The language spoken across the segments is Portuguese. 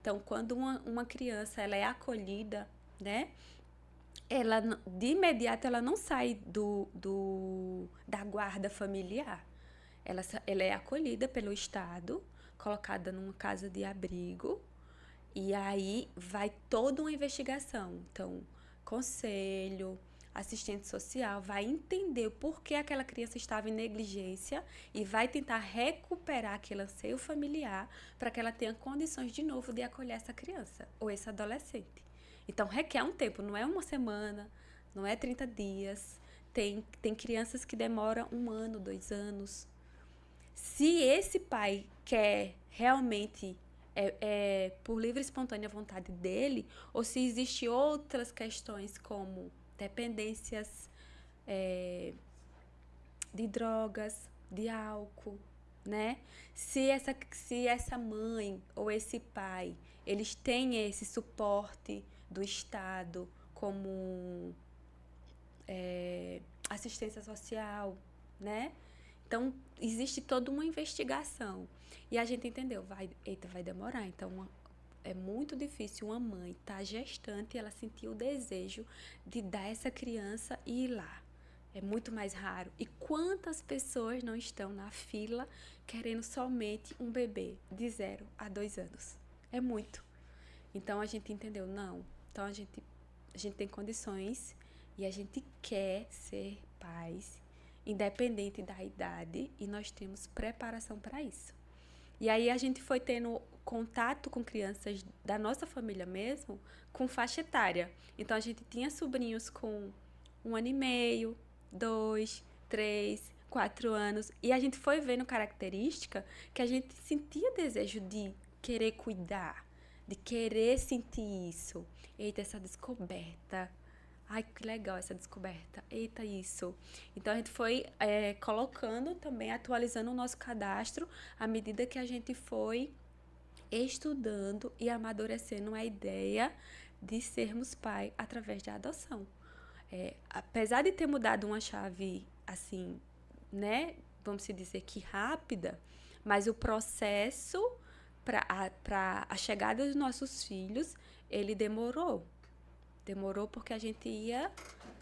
Então, quando uma criança ela é acolhida, né? De imediato, ela não sai da guarda familiar. Ela é acolhida pelo Estado, colocada numa casa de abrigo, e aí vai toda uma investigação. Então, conselho, assistente social vai entender por que aquela criança estava em negligência e vai tentar recuperar aquele anseio familiar para que ela tenha condições de novo de acolher essa criança ou esse adolescente. Então, requer um tempo, não é uma semana, não é 30 dias. Tem crianças que demoram 1 ano, 2 anos. Se esse pai quer realmente por livre e espontânea vontade dele, ou se existem outras questões como dependências de drogas, de álcool, né? Se essa mãe ou esse pai, eles têm esse suporte do Estado como assistência social, né? Então, existe toda uma investigação. E a gente entendeu, vai demorar. Então, é muito difícil uma mãe estar gestante e ela sentir o desejo de dar essa criança e ir lá. É muito mais raro. E quantas pessoas não estão na fila querendo somente um bebê de 0 a 2 anos? É muito. Então, a gente entendeu, não. Então, a gente tem condições e a gente quer ser pais, independente da idade, e nós temos preparação para isso. E aí a gente foi tendo contato com crianças da nossa família mesmo, com faixa etária. Então a gente tinha sobrinhos com 1 ano e meio, 2, 3, 4 anos. E a gente foi vendo característica que a gente sentia desejo de querer cuidar, de querer sentir isso. Eita, essa descoberta. Ai, que legal essa descoberta. Eita, isso. Então, a gente foi colocando também, atualizando o nosso cadastro à medida que a gente foi estudando e amadurecendo a ideia de sermos pai através da adoção. Apesar de ter mudado uma chave, assim, né, vamos dizer que rápida, mas o processo para a chegada dos nossos filhos, ele demorou. Demorou porque a gente ia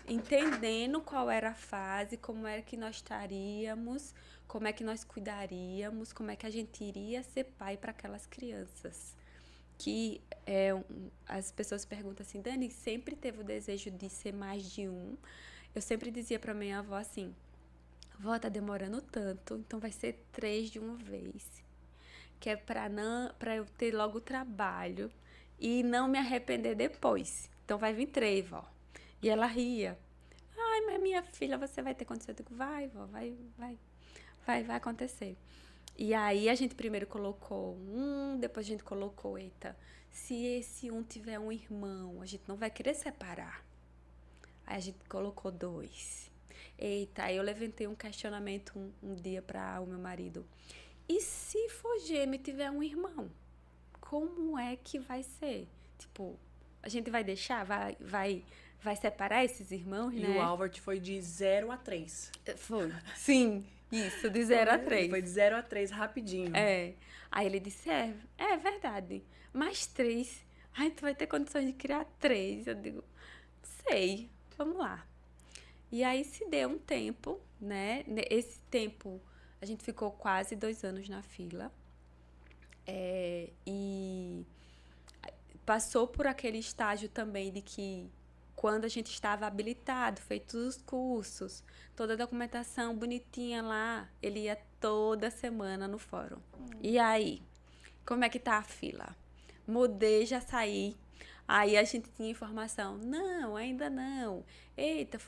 entendendo qual era a fase, como era que nós estaríamos, como é que nós cuidaríamos, como é que a gente iria ser pai para aquelas crianças. Que as pessoas perguntam assim, Dani, sempre teve o desejo de ser mais de um? Eu sempre dizia para minha avó assim, vó, tá demorando tanto, então vai ser 3 de uma vez. Que é para eu ter logo o trabalho e não me arrepender depois. Então vai vir 3, vó. E ela ria. Ai, mas minha filha, você vai ter condição? Eu digo, vai, vó, vai acontecer. E aí a gente primeiro colocou depois a gente colocou, eita, se esse tiver um irmão, a gente não vai querer separar. Aí a gente colocou 2. Eita, aí eu levantei um questionamento um dia para o meu marido. E se for gêmeo e tiver um irmão? Como é que vai ser? Tipo, a gente vai deixar? Vai separar esses irmãos, E né? o Albert foi de 0 a 3. Foi. Sim, isso, de 0 a 3. Foi de 0 a 3 rapidinho. Aí ele disse, é verdade. Mais 3. Ai, tu vai ter condições de criar 3. Eu digo, sei, vamos lá. E aí se deu um tempo, né? Esse tempo, a gente ficou quase 2 anos na fila. E passou por aquele estágio também de que quando a gente estava habilitado, feitos os cursos, toda a documentação bonitinha lá, ele ia toda semana no fórum. E aí, como é que tá a fila? Mudei, já saí. Aí a gente tinha informação. Não, ainda não. Eita,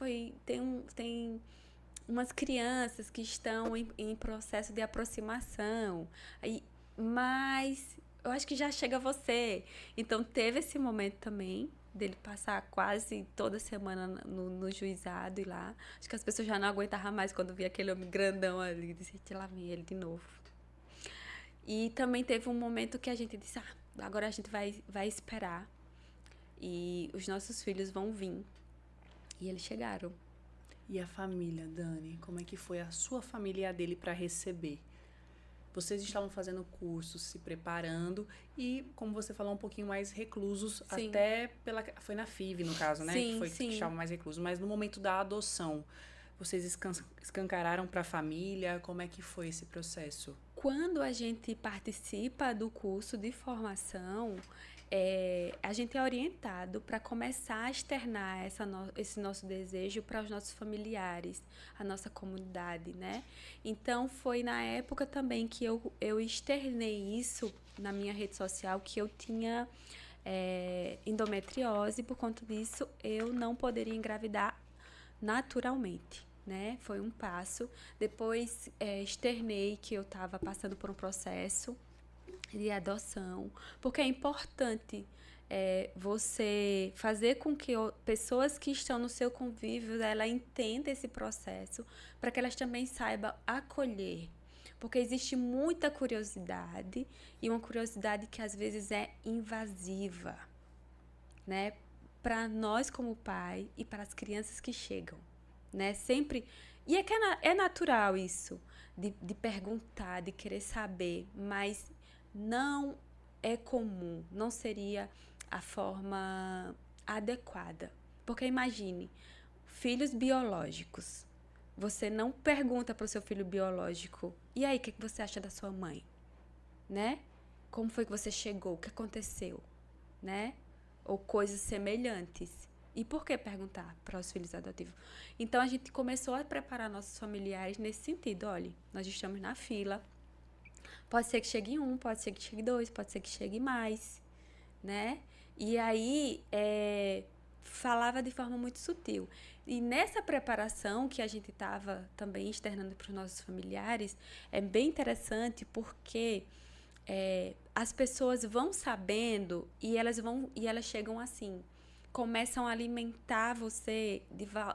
tem umas crianças que estão em processo de aproximação. Mas eu acho que já chega você. Então teve esse momento também dele passar quase toda semana no juizado e lá. Acho que as pessoas já não aguentavam mais quando via aquele homem grandão ali. Disse, lá vem ele de novo. E também teve um momento que a gente disse, agora a gente vai esperar. E os nossos filhos vão vir. E eles chegaram. E a família, Dani? Como é que foi a sua família e a dele para receber? vocês estavam fazendo cursos, se preparando e, como você falou, um pouquinho mais reclusos, Sim. até foi na FIV, no caso, né? Sim, que foi sim. que estavam mais reclusos. Mas no momento da adoção, vocês escancararam para a família? Como é que foi esse processo? Quando a gente participa do curso de formação, a gente é orientado para começar a externar esse nosso desejo para os nossos familiares, a nossa comunidade, né? Então, foi na época também que eu externei isso na minha rede social, que eu tinha endometriose, e por conta disso eu não poderia engravidar naturalmente. Né? Foi um passo. Depois externei que eu estava passando por um processo de adoção, porque é importante você fazer com que pessoas que estão no seu convívio, ela entenda esse processo, para que elas também saibam acolher, porque existe muita curiosidade, e uma curiosidade que às vezes é invasiva, né? Para nós como pai e para as crianças que chegam. Né? Sempre. E é natural isso, de perguntar, de querer saber, mas não é comum, não seria a forma adequada. Porque imagine, filhos biológicos. Você não pergunta para o seu filho biológico, e aí, o que você acha da sua mãe? Né? Como foi que você chegou? O que aconteceu? Né? Ou coisas semelhantes. E por que perguntar para os filhos adotivos? Então, a gente começou a preparar nossos familiares nesse sentido. Olha, nós estamos na fila. Pode ser que chegue um, pode ser que chegue dois, pode ser que chegue mais, né? E aí, falava de forma muito sutil. E nessa preparação que a gente estava também externando para os nossos familiares, é bem interessante porque as pessoas vão sabendo e elas chegam assim, começam a alimentar você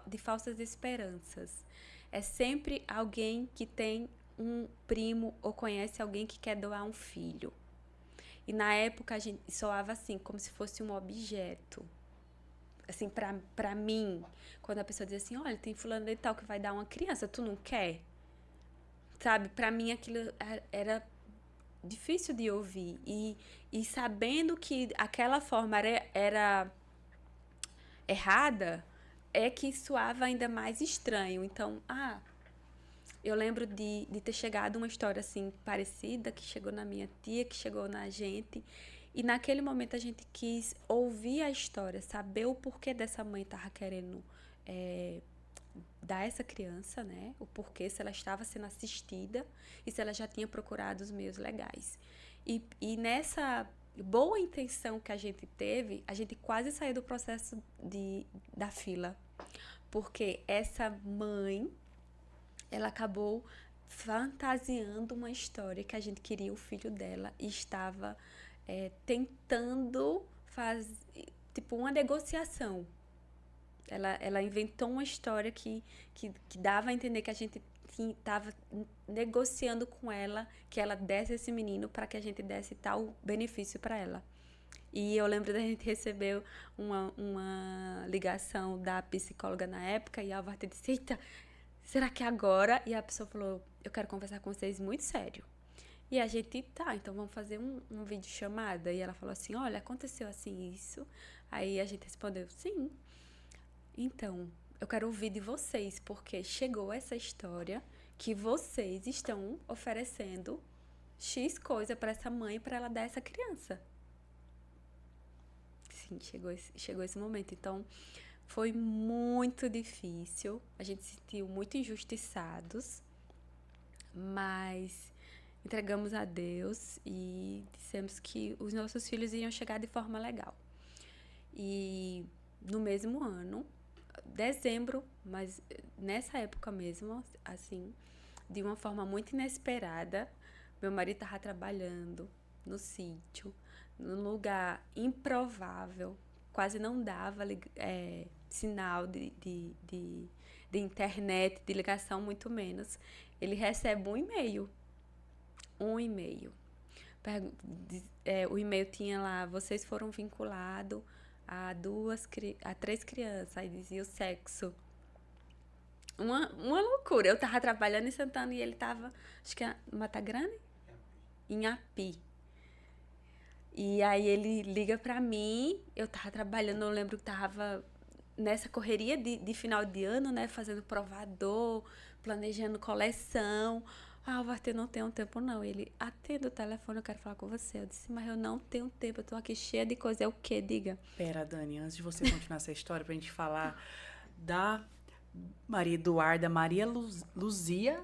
de falsas esperanças. É sempre alguém que tem um primo ou conhece alguém que quer doar um filho. E na época a gente soava assim, como se fosse um objeto. Assim, pra mim, quando a pessoa dizia assim, olha, tem fulano de tal que vai dar uma criança, tu não quer? Sabe, pra mim aquilo era difícil de ouvir. E sabendo que aquela forma era errada, é que soava ainda mais estranho. Então, eu lembro de ter chegado uma história assim parecida, que chegou na minha tia, que chegou na gente, e naquele momento a gente quis ouvir a história, saber o porquê dessa mãe estava querendo dar essa criança, né? O porquê, se ela estava sendo assistida e se ela já tinha procurado os meios legais. E nessa boa intenção que a gente teve, a gente quase saiu do processo da fila. Porque essa mãe, ela acabou fantasiando uma história que a gente queria o filho dela e estava tentando fazer, tipo, uma negociação. Ela inventou uma história que dava a entender que a gente estava negociando com ela que ela desse esse menino para que a gente desse tal benefício para ela. E eu lembro da gente receber uma ligação da psicóloga na época, e a Alvar disse, eita, será que é agora? E a pessoa falou, eu quero conversar com vocês muito sério. E a gente, então vamos fazer um vídeo chamada. E ela falou assim, olha, aconteceu assim isso. Aí a gente respondeu, sim. Então, eu quero ouvir de vocês, porque chegou essa história que vocês estão oferecendo X coisa para essa mãe, para ela dar essa criança. Sim, chegou esse momento. Então, foi muito difícil. A gente se sentiu muito injustiçados, mas entregamos a Deus e dissemos que os nossos filhos iam chegar de forma legal. E no mesmo ano, dezembro, mas nessa época mesmo, assim, de uma forma muito inesperada, meu marido estava trabalhando no sítio, num lugar improvável, quase não dava sinal de internet, de ligação, muito menos. Ele recebe um e-mail. O e-mail tinha lá, vocês foram vinculados a 3 crianças, aí dizia o sexo. Uma loucura. Eu tava trabalhando em Santana e ele tava, acho que é Mata Grande? Inhapi. E aí ele liga pra mim, eu tava trabalhando, eu lembro que tava nessa correria de final de ano, né? Fazendo provador, planejando coleção. Ah, Walter, eu não tenho tempo não. Ele, atenda o telefone, eu quero falar com você. Eu disse, mas eu não tenho tempo, eu tô aqui cheia de coisa. É o quê? Diga. Pera, Dani, antes de você continuar essa história, pra gente falar da Maria Eduarda, Luzia,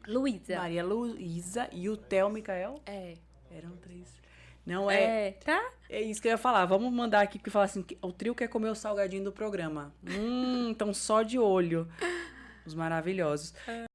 Luísa. Maria Luísa e o Theo Micael? É. Eram 3. Não é. Tá? É isso que eu ia falar. Vamos mandar aqui, porque falar assim, o trio quer comer o salgadinho do programa. Então só de olho. Os maravilhosos.